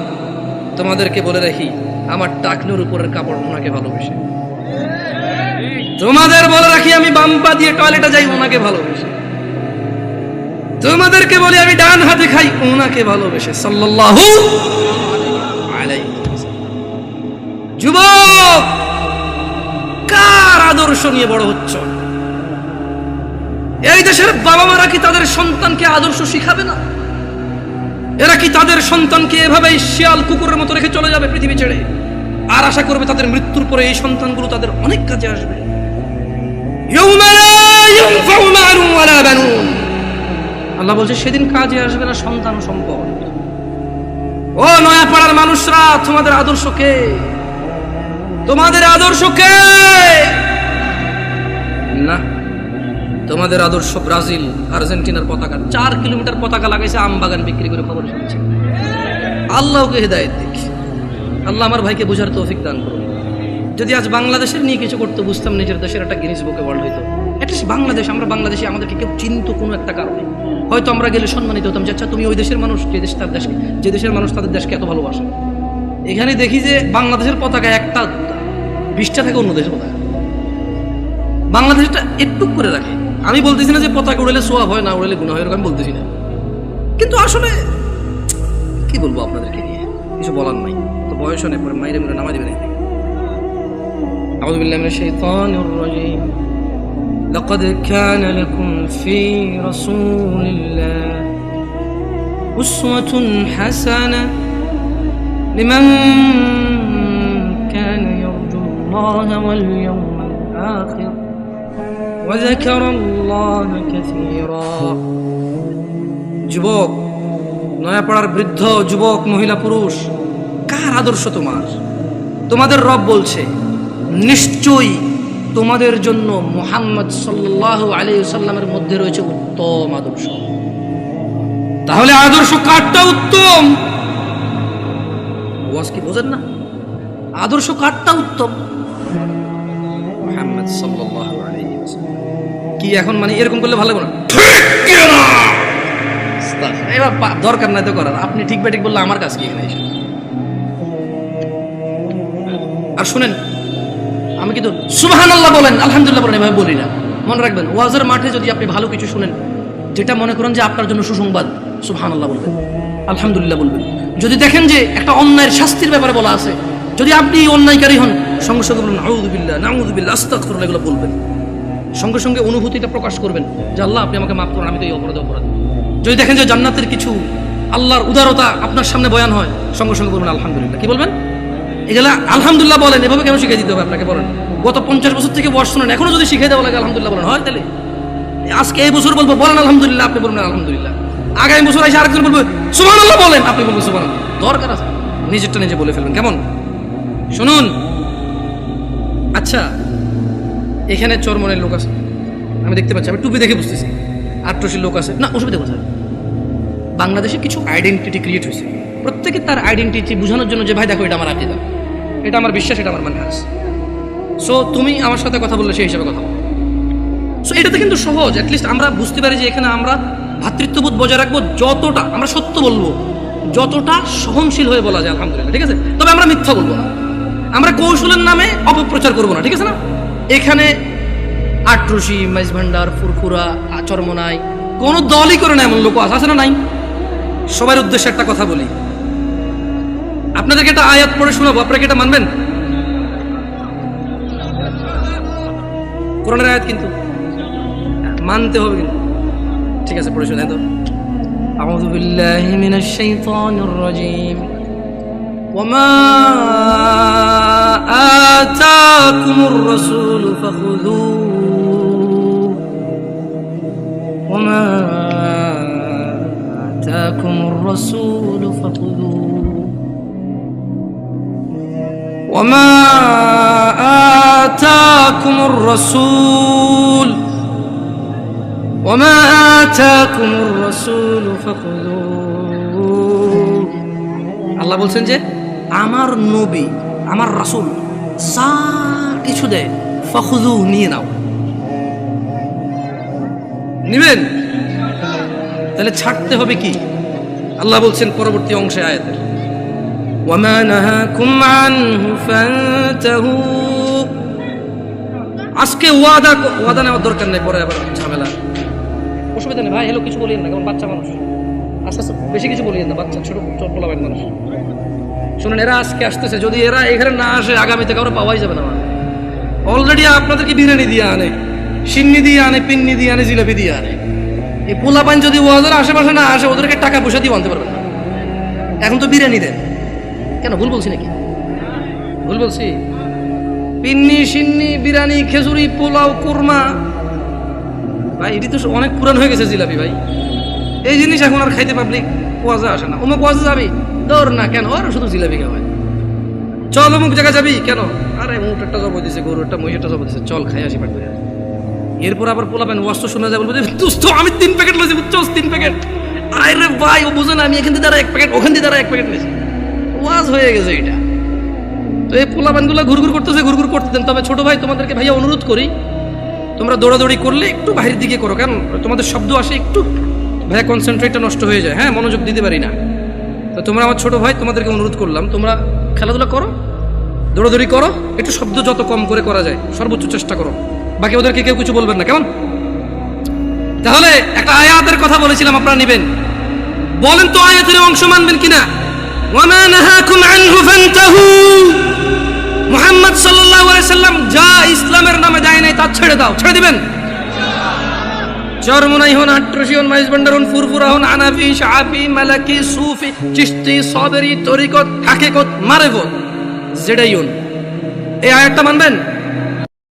তোমাদেরকে বলে রাখি আমার টাকনুর উপরের কাপড় ওনাকে ভালোবেসে। তোমাদের বলে রাখি আমি বাম পা দিয়ে টয়লেটে যাই ওনাকে ভালোবেসে। তোমাদেরকে বলি আমি ডান হাতে খাই ওনাকে ভালোবেসে সাল্লাল্লাহু আলাইহি ওয়াসাল্লাম। যুবক, কার আদর্শ নিয়ে বড় হচ্ছ? এই দেশের বাবা মারা কি তাদের সন্তানকে আদর্শ শিখাবে না? এরা কি তাদের সন্তানকে এভাবেই শিয়াল কুকুরের মতো রেখে চলে যাবে পৃথিবী ছেড়ে, আর আশা করবে তাদের মৃত্যুর পরে এই সন্তানগুলো তাদের অনেক কাজে আসবে? আল্লাহ বলছে সেদিন কাজে আসবে না সন্তান ও সম্পদ। ও নয়াপাড়ার মানুষরা, তোমাদের আদর্শকে না, তোমাদের আদর্শ ব্রাজিল আর্জেন্টিনার পতাকা। 4 কিলোমিটার পতাকা লাগাইছে আম বাগান বিক্রি করে, খবর শুনছি। আল্লাহকে হেদায়েত দিক। আল্লাহ আমার ভাইকে বোঝার তৌফিক দান করুন। যদি আজ বাংলাদেশের নিয়ে কিছু করতে বুঝতাম, নিজের দেশের একটা গিনিস বুকে ওয়ার্ল্ড হইতো। অ্যাটলিস্ট বাংলাদেশ, আমরা বাংলাদেশি, আমাদেরকে কেউ চিনতো কোনো একটা কারণে, হয়তো আমরা গেলে সম্মানিত হতাম যে আচ্ছা তুমি ওই দেশের মানুষ, যে দেশের মানুষ তাদের দেশকে এত ভালোবাসে। এখানে দেখি যে বাংলাদেশের পতাকা একটা 20টা থেকে অন্য দেশের পতাকা, বাংলাদেশটা একটু করে রাখে। আমি বলতেছি না যে পতাকা উড়ালে সোয়াব হয়, না উড়ালে গুনাহ হয়, এরকম আমি বলতেছি না, কিন্তু আসলে কি বলবো আপনাদেরকে নিয়ে, কিছু বলার নাই। তো বয়স অনেক পরে মাইরে মেরে নামা দিবেন। আউযু বিল্লাহি মিনাশ শাইতানির রাজীম। লাকাদ কানা লাকুম ফি রাসূলিল্লাহি উসওয়াতুন হাসানাহ লিমান কানা ইয়ারজুল্লাহা ওয়াল ইয়াওমাল আখির ওয়া যাকারাল্লাহা কাসীরা। যুবক, নয়াপাড়ার বৃদ্ধ, যুবক, মহিলা, পুরুষ, কার আদর্শ তোমার? তোমাদের রব বলছে নিশ্চয়ই তোমাদের জন্য মুহাম্মদ সাল্লাল্লাহু আলাইহি ওয়াসাল্লামের মধ্যে রয়েছে উত্তম আদর্শ। তাহলে আদর্শ কারটা উত্তম? ওয়াজ কি বোঝেন না? আদর্শ কারটা উত্তম? মুহাম্মদ সাল্লাল্লাহু আলাইহি ওয়াসাল্লাম। কি এখন মানে এরকম করলে ভালো না? এবার দরকার নাই তো করার। আপনি ঠিক বেঠিক বললে আমার কাছে কি এখানে এসে। আর শুনেন, আমি কিন্তু সুবহানাল্লাহ বলেন, আলহামদুলিল্লাহ বলেন, এভাবে বলি না। মনে রাখবেন, ওয়াজের মাঠে যদি আপনি ভালো কিছু শুনেন, যেটা মনে করেন যে আপনার জন্য সুসংবাদ, সুবহানাল্লাহ বলবেন, আলহামদুলিল্লাহ বলবেন। যদি দেখেন যে একটা অন্যায়ের শাস্তির ব্যাপারে বলা আছে, যদি আপনি অন্যায়কারী হন, সঙ্গে সঙ্গে বলবেন আউযুবিল্লাহ, নাউযুবিল্লাহ, আস্তাগফিরুল্লাহ, এগুলো বলবেন। সঙ্গে সঙ্গে অনুভূতিটা প্রকাশ করবেন যে আল্লাহ আপনি আমাকে মাফ করুন, আমি তো এই অপরাধ। যদি দেখেন যে জান্নাতের কিছু, আল্লাহর উদারতা আপনার সামনে বয়ান হয়, সঙ্গে সঙ্গে বলবেন আলহামদুলিল্লাহ। কি বলবেন? এগুলা আলহামদুলিল্লাহ বলেন। এভাবে কেন শিখিয়ে দিতে হবে আপনাকে? বলেন গত 50 বছর থেকে বয়স শুনেন, এখনো যদি শিখিয়ে দেওয়া লাগে আলহামদুলিল্লাহ বলেন, হয় তাহলে আজকে এই বছর বলবো বলেন আলহামদুলিল্লাহ, আপনি বলবেন আলহামদুলিল্লাহ। আগামী বছর এসে আরেকজন বলবে সুবহানাল্লাহ বলেন, আপনি বলবেন সুবহানাল্লাহ। দরকার আছে নিজেরটা নিজে বলে ফেলবেন, কেমন? শুনুন, আচ্ছা এখানে চরমনের লোক আছে, আমি দেখতে পাচ্ছি, আমি টুপি দেখে বুঝতেছি আট্রসির লোক আছে, না অসুবিধা কোথায়? বাংলাদেশে কিছু আইডেন্টিটি ক্রিয়েট হয়েছে, প্রত্যেকে তার আইডেন্টিটি বোঝানোর জন্য যে ভাই দেখো এটা আমার আকীদা, এটা আমার বিশ্বাস, এটা আমার মানহাজ। সো তুমি আমার সাথে কথা বললে সেই হিসাবে কথা বলো। সো এটাতে কিন্তু সহজ, অ্যাটলিস্ট আমরা বুঝতে পারি যে এখানে আমরা ভ্রাতৃত্ববোধ বজায় রাখবো, যতটা আমরা সত্য বলবো, যতটা সহনশীল হয়ে বলা যায় আলহামদুলিল্লাহ, ঠিক আছে? তবে আমরা মিথ্যা বলবো না, আমরা কৌশলের নামে অপপ্রচার করবো না, ঠিক আছে না? এখানে আট্রসি, মাইজ ভান্ডার, ফুরফুরা, চরমনাই কোন দলই করে না এমন লোক আছে না? নাই। সবার উদ্দেশ্যে একটা কথা বলি, আপনাদেরকে একটা আয়াত পড়ে শোনাবো, আপনারা কি এটা মানবেন? কোরআনের আয়াত কিন্তু মানতে হবে কিন্তু, ঠিক আছে? পড়ে শোনাই তো। আউযু বিল্লাহি মিনাশ শাইতানির রাজীম। ওয়ামা আতাকুমুর রাসূলু ফাখুযুহু ওয়ামা আতাকুমুর রাসূলু ফাখুযুহু ওয়ামা আতাকুমুর রাসূল وما آتاكم الرسول فخذوه। আল্লাহ বলছেন যে আমার নবী, আমার রাসূল যা কিছু দেয় ফাখুযুহু, নিয়ে নাও। নিবেন? তাহলে ছাড়তে হবে কি? আল্লাহ বলছেন পরবর্তী অংশে আয়াতে, ওয়ামা নাহাকুম আনহু ফান্তাহু। আজকে ওয়াদা নেওয়ার দরকার নেই, পরে আবার ঝামেলা, অসুবিধা নেই ভাই। হ্যালো কিছু বলিয়েন না, কারণ বাচ্চা মানুষ, আস্তে আস্তে বেশি কিছু বলিয়েন না, বাচ্চা ছোট পোলাপান মানুষ। শুনুন, এরা আজকে আসতেছে, যদি এরা এখানে না আসে আগামীতে কারো পাওয়াই যাবে না। অলরেডি আপনাদেরকে বিরিয়ানি দিয়ে আনে, সিন্নি দিয়ে আনে, পিন্নি দিয়ে আনে, জিলাপি দিয়ে আনে। এই পোলাপান যদি ওদের আশেপাশে না আসে, ওদেরকে টাকা পয়সা দিয়ে আনতে পারবেন না। এখন তো বিরিয়ানি দেন, কেন? ভুল বলছি নাকি? ভুল বলছি? পিন্নি, সিন্নি, বিরিয়ানি, খেজুরি, পোলাও, কোরমা, ভাই এটি তো অনেক পুরান হয়ে গেছে জিলাপি ভাই। এই জিনিস এখন আর খাইতে পাবলিক ওয়াজে আসে না। অমুক ওয়াজে যাবি, দৌড় না, কেন? ওরা শুধু জিলাপি খাওয়ায়। চল অমুক জায়গা যাবি, কেন? আরে মুখটা জব দিছে, গরুটা মহিষটা জব দিছে, চল খাই আসি পাঠ করে। এরপর আবার পোলাবেন ওয়াজ শোনা যায়, বলবো যে দোস্ত আমি 3 প্যাকেট লইছি, বুঝছস? 3 প্যাকেট। আরে ভাই ও বুঝো না, আমি এখান থেকে দ্বারা 1 প্যাকেট, ওখান থেকে দ্বারা 1 প্যাকেট নিয়েছি। ওয়াজ হয়ে গেছে এটা। তো এই পোলাবানগুলো ঘুরঘুর করতেছে, ঘুরঘুর করতে দেন। তবে ছোট ভাই তোমাদেরকে ভাইয়া অনুরোধ করি, তোমরা দৌড়াদৌড়ি করলে একটু বাইরের দিকে করো, কারণ তোমাদের শব্দ আসে, একটু ভাইয়া কনসেন্ট্রেটটা নষ্ট হয়ে যায়, হ্যাঁ, মনোযোগ দিতে পারি না। তো তোমরা আমার ছোট ভাই, তোমাদেরকে অনুরোধ করলাম, তোমরা খেলাধুলা করো, দৌড়াদৌড়ি করো, একটু শব্দ যত কম করে করা যায় সর্বোচ্চ চেষ্টা করো। বাকি ওদেরকে কেউ কিছু বলবেন না, কেমন? তাহলে একটা আয়াতের কথা বলেছিলাম, আপনারা নেবেন, বলেন তো আয়াতের অংশ মানবেন কিনা? ওয়ামা নাহাকুম আনহু ফান্তাহু। মুহাম্মদ সাল্লাল্লাহু আলাইহি সাল্লাম যা ইসলামের নামে দেয় নাই তা ছেড়ে দাও, ছেড়ে দিবেন? চরমনাই হন, আট্রসি হন, মাইজ ভান্ডার হন, ফুরফুরা হন, হানাফি, শাফি, মালাকি, সুফি, চিশতি, সাবরি, তরিকত, হাকিকত, মারিফত, যেটাই হন, এই আয়াতটা মানবেন?